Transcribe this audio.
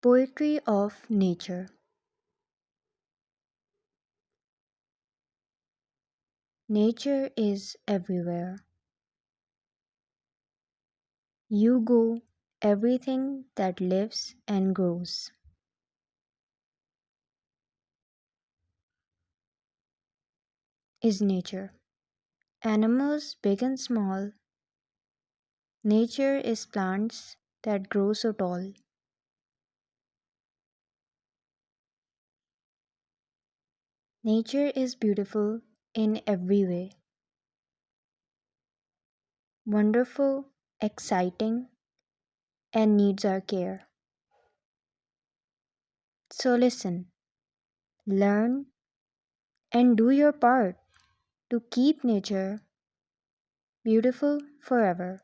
Poetry of nature. Nature is everywhere. You go, everything that lives and grows is nature. Animals big and small. Nature is plants that grow so tall. Nature is beautiful in every way. Wonderful, exciting, and needs our care. So listen, learn, and do your part to keep nature beautiful forever.